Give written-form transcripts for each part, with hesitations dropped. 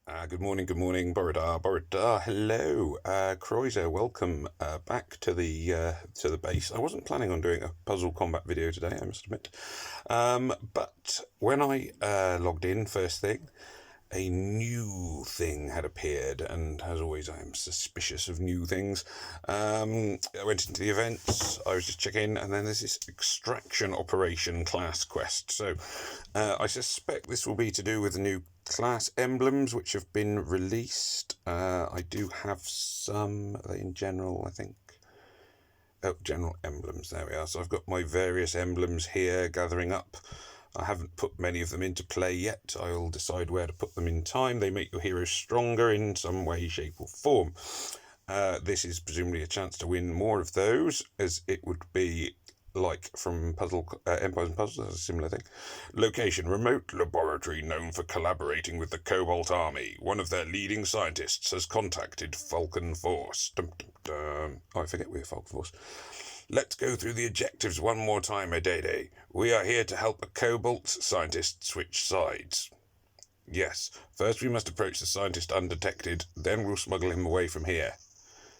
Good morning, Borodar, hello, Croiser, welcome back to the base. I wasn't planning on doing a puzzle combat video today, I must admit, but when I logged in first thing, a new thing had appeared, and as always, I am suspicious of new things. I went into the events, I was just checking, and then there's this extraction operation class quest. So I suspect this will be to do with the new class emblems which have been released. I do have some in general, I think. Oh, general emblems, there we are. So I've got my various emblems here gathering up. I haven't put many of them into play yet. I'll decide where to put them in time. They make your hero stronger in some way, shape or form. This is presumably a chance to win more of those, as it would be like from Empires and Puzzles, a similar thing. Location: remote laboratory known for collaborating with the Cobalt Army. One of their leading scientists has contacted Falcon Force. Dum, dum, dum. Oh, I forget we're Falcon Force. Let's go through the objectives one more time, Adede. We are here to help a Cobalt scientist switch sides. Yes, first we must approach the scientist undetected, then we'll smuggle him away from here.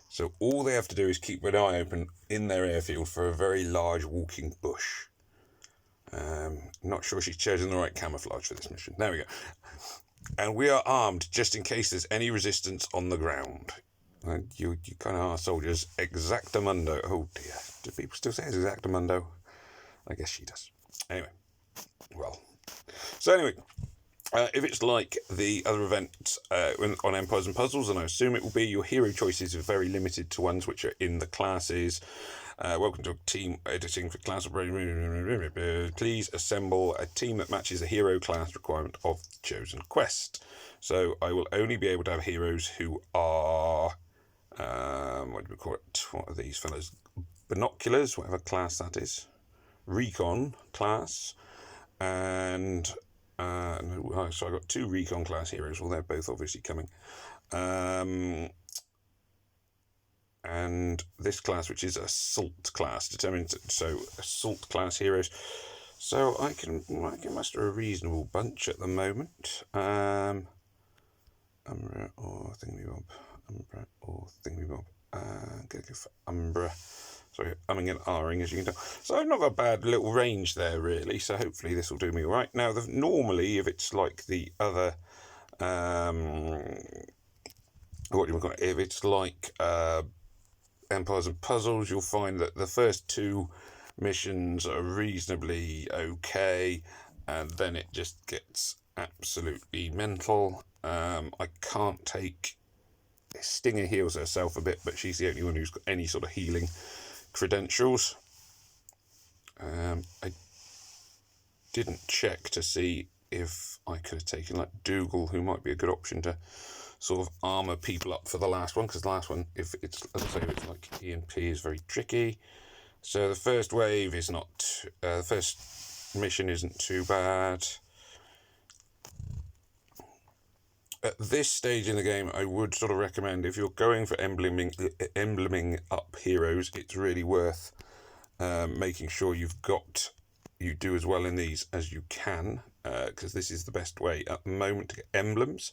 So all they have to do is keep an eye open in their airfield for a very large walking bush. Not sure she's chosen the right camouflage for this mission. There we go. And we are armed just in case there's any resistance on the ground. You kind of are soldiers. Exactamundo. Oh dear. Do people still say exactamundo? I guess she does. Anyway. Well. So anyway. If it's like the other events on Empires and Puzzles, and I assume it will be, your hero choices are very limited to ones which are in the classes. Welcome to team editing for class operation. Please assemble a team that matches the hero class requirement of the chosen quest. So I will only be able to have heroes who are, what do we call it? What are these fellas? Binoculars, whatever class that is. Recon class. And so I got 2 recon class heroes. Well, they're both obviously coming. And this class, which is assault class, determined. So assault class heroes. So I can muster a reasonable bunch at the moment. Umbra or Thingybob. Umbra or Thingybob. I'm gonna go for Umbra. Sorry, umming and ahhing, as you can tell. So I've not got a bad little range there, really. So hopefully this will do me all right. Now, normally, if it's like the other, what do you call it? If it's like Empires and Puzzles, you'll find that the first 2 missions are reasonably okay, and then it just gets absolutely mental. I can't take Stinger heals herself a bit, but she's the only one who's got any sort of healing credentials. I didn't check to see if I could have taken like Dougal, who might be a good option to sort of armour people up for the last one, because the last one, if it's, as I say, if it's like EMP, is very tricky. So the first wave is not, the first mission isn't too bad. At this stage in the game, I would sort of recommend, if you're going for embleming up heroes, it's really worth making sure you do as well in these as you can, because this is the best way at the moment to get emblems.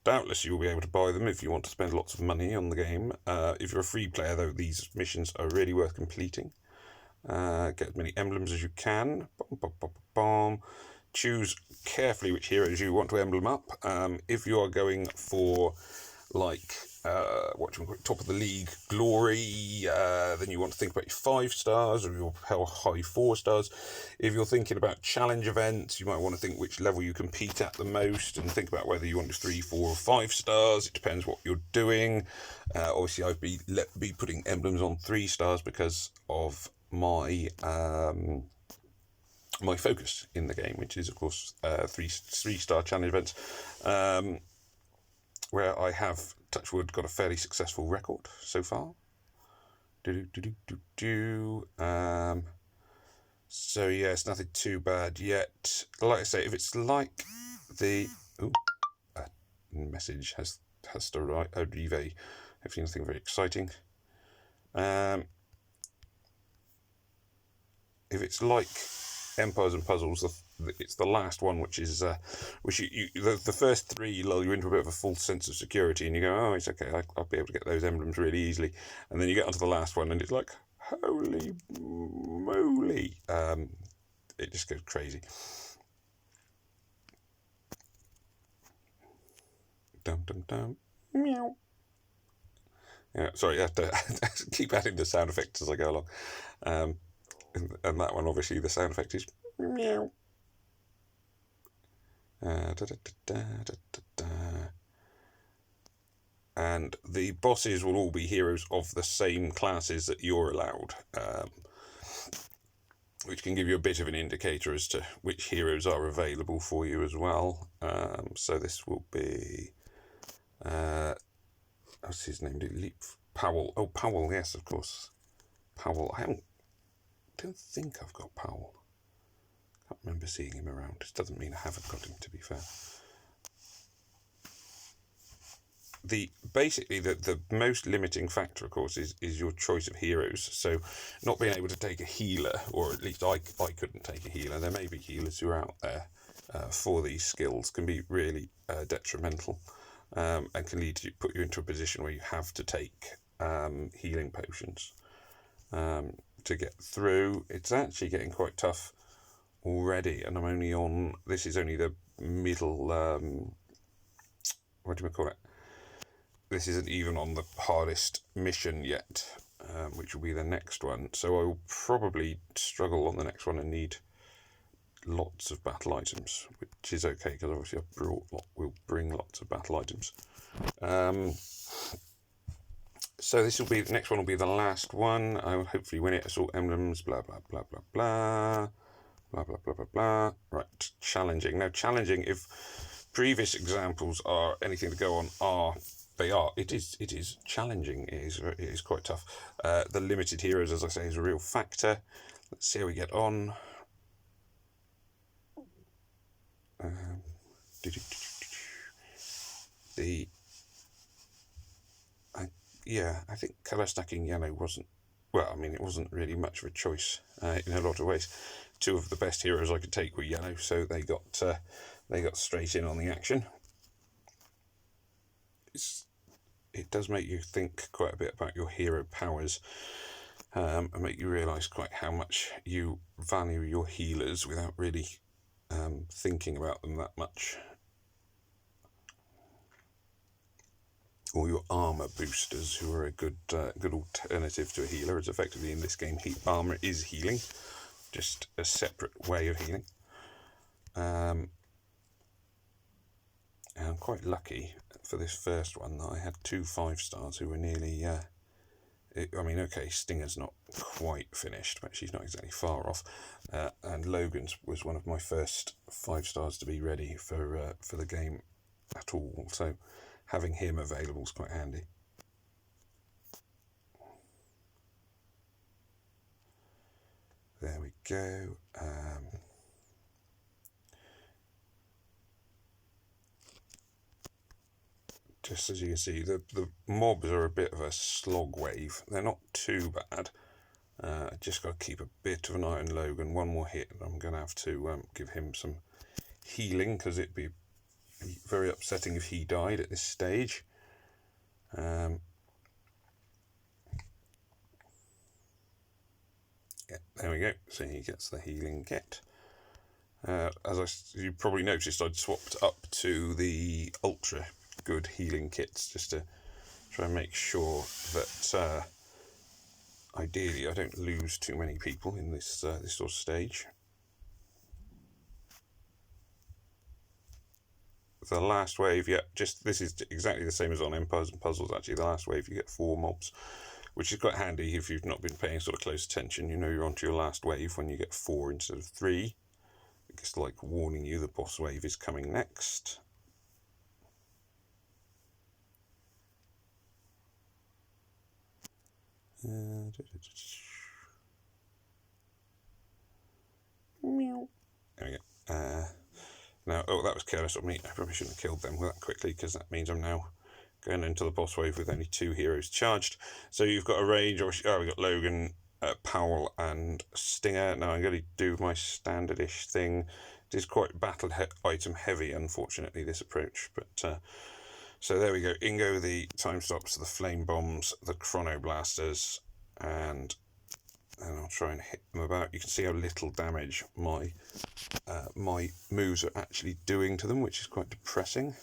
Doubtless you'll be able to buy them if you want to spend lots of money on the game. If you're a free player, though, these missions are really worth completing. Get as many emblems as you can. Choose carefully which heroes you want to emblem up. If you are going for like top of the league glory, then you want to think about your 5 stars or your high 4 stars. If you're thinking about challenge events, you might want to think which level you compete at the most, and think about whether you want 3, 4 or 5 stars. It depends what you're doing. Obviously I'd be putting emblems on 3 stars because of my my focus in the game, which is of course 3-star challenge events, where I have, touch wood, got a fairly successful record so far. So yeah, it's nothing too bad yet. Like I say, if it's like the message has to arrive, hopefully nothing very exciting. If it's like Empires and Puzzles, it's the last one which is the first three lull you into a bit of a false sense of security, and you go, oh, it's okay, I'll be able to get those emblems really easily, and then you get onto the last one, and it's like, holy moly, it just goes crazy. Dum dum dum, meow. Yeah, sorry, I have to keep adding the sound effects as I go along. And that one, obviously, the sound effect is meow. Da, da, da, da. And the bosses will all be heroes of the same classes that you're allowed, which can give you a bit of an indicator as to which heroes are available for you as well. So this will be... what's his name? Powell. Oh, Powell, yes, of course. Powell. Don't think I've got Powell. Can't remember seeing him around. It doesn't mean I haven't got him, to be fair. Basically the most limiting factor, of course, is your choice of heroes. So not being able to take a healer, or at least I couldn't take a healer. There may be healers who are out there for these skills, can be really detrimental, and can put you into a position where you have to take healing potions to get through. It's actually getting quite tough already, and I'm only on... This is only the middle... what do we call it? This isn't even on the hardest mission yet, which will be the next one. So I will probably struggle on the next one and need lots of battle items, which is okay, because obviously we'll bring lots of battle items. So this will be... The next one will be the last one. I will hopefully win it. Assault emblems, blah, blah, blah, blah, blah. Blah, blah, blah, blah, blah. Right, challenging. Now, challenging, if previous examples are anything to go on, it is challenging. It is quite tough. The limited heroes, as I say, is a real factor. Let's see how we get on. I think colour stacking yellow wasn't... Well, I mean, it wasn't really much of a choice in a lot of ways. Two of the best heroes I could take were yellow, so they got straight in on the action. It does make you think quite a bit about your hero powers, and make you realise quite how much you value your healers without really thinking about them that much. Or your armour boosters, who are a good alternative to a healer, as effectively in this game armour is healing, just a separate way of healing. And I'm quite lucky for this first one that I had 2 5-stars who were nearly... I mean, okay, Stinger's not quite finished, but she's not exactly far off. And Logan's was one of my first 5-stars to be ready for the game at all. So having him available is quite handy. There we go. Just as you can see, the mobs are a bit of a slog wave. They're not too bad. Just got to keep a bit of an eye on Logan. One more hit, and I'm going to have to give him some healing, because it'd be very upsetting if he died at this stage. Yeah, there we go. So he gets the healing kit. You probably noticed, I'd swapped up to the ultra good healing kits just to try and make sure that ideally I don't lose too many people in this sort of stage. The last wave, this is exactly the same as on Empires and Puzzles. Actually, the last wave you get 4 mobs, which is quite handy if you've not been paying sort of close attention. You know you're onto your last wave when you get 4 instead of 3. It's like warning you the boss wave is coming next. Meow. There we go. Now, that was careless of me. I probably shouldn't have killed them that quickly, because that means I'm now going into the boss wave with only 2 heroes charged. So you've got a range. We've got Logan, Powell and Stinger. Now I'm going to do my standardish thing. It is quite battle item heavy, unfortunately, this approach. But so there we go. In go the time stops, the flame bombs, the chronoblasters, and I'll try and hit them about. You can see how little damage my moves are actually doing to them, which is quite depressing.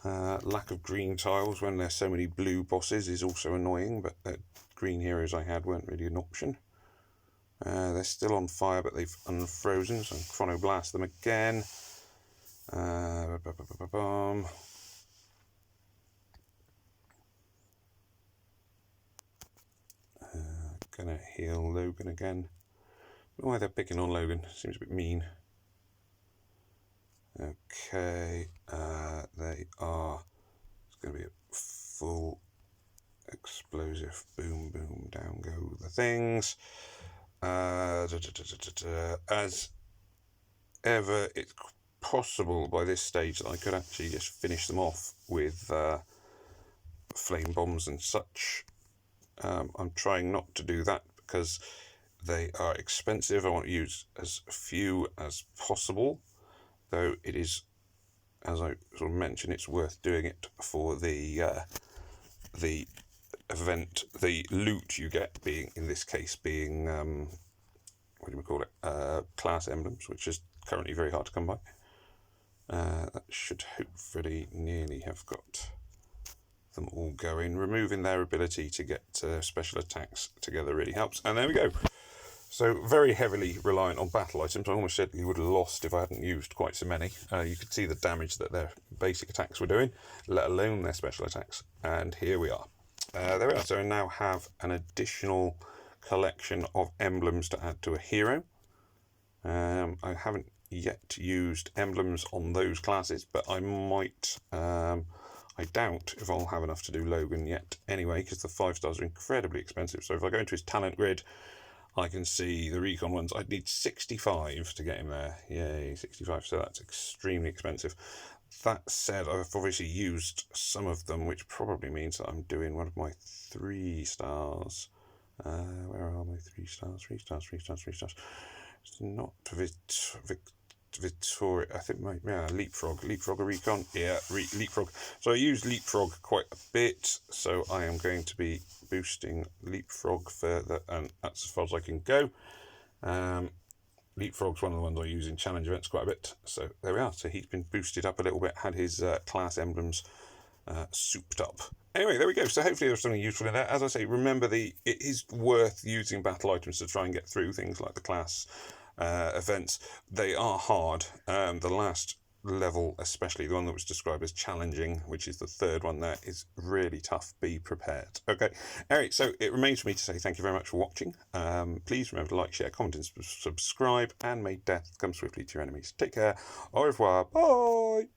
Lack of green tiles when there's so many blue bosses is also annoying, but the green heroes I had weren't really an option. They're still on fire, but they've unfrozen, so chronoblast them again. Gonna heal Logan again. I don't know why they're picking on Logan, seems a bit mean. Okay, they are. It's going to be a full explosive boom, boom, down go the things. As ever, it's possible by this stage that I could actually just finish them off with flame bombs and such. I'm trying not to do that because they are expensive. I want to use as few as possible, though it is, as I sort of mentioned, it's worth doing it for the event, the loot you get being, in this case, being what do we call it? Class emblems, which is currently very hard to come by. That should hopefully nearly have got them all going. Removing their ability to get special attacks together really helps. And there we go. So very heavily reliant on battle items. I almost certainly would have lost if I hadn't used quite so many. You could see the damage that their basic attacks were doing, let alone their special attacks. And here we are. There we are. So I now have an additional collection of emblems to add to a hero. I haven't yet used emblems on those classes, but I might. I doubt if I'll have enough to do Logan yet anyway, because the 5 stars are incredibly expensive. So if I go into his talent grid, I can see the recon ones. I'd need 65 to get him there. Yay, 65. So that's extremely expensive. That said, I've obviously used some of them, which probably means that I'm doing one of my 3 stars. Where are my 3 stars? 3 stars, 3 stars, 3 stars. It's not Victoria, I think, Leapfrog a recon, Leapfrog. So I use Leapfrog quite a bit, so I am going to be boosting Leapfrog further, and that's as far as I can go. Leapfrog's one of the ones I use in challenge events quite a bit, so there we are. So he's been boosted up a little bit, had his class emblems souped up. Anyway, there we go. So hopefully there's something useful in there. As I say, remember it is worth using battle items to try and get through things like the class events. They are hard. The last level, especially the one that was described as challenging, which is the 3rd one there, is really tough. Be prepared. Okay. Anyway, so it remains for me to say thank you very much for watching. Please remember to like, share, comment, and subscribe, and may death come swiftly to your enemies. Take care. Au revoir. Bye.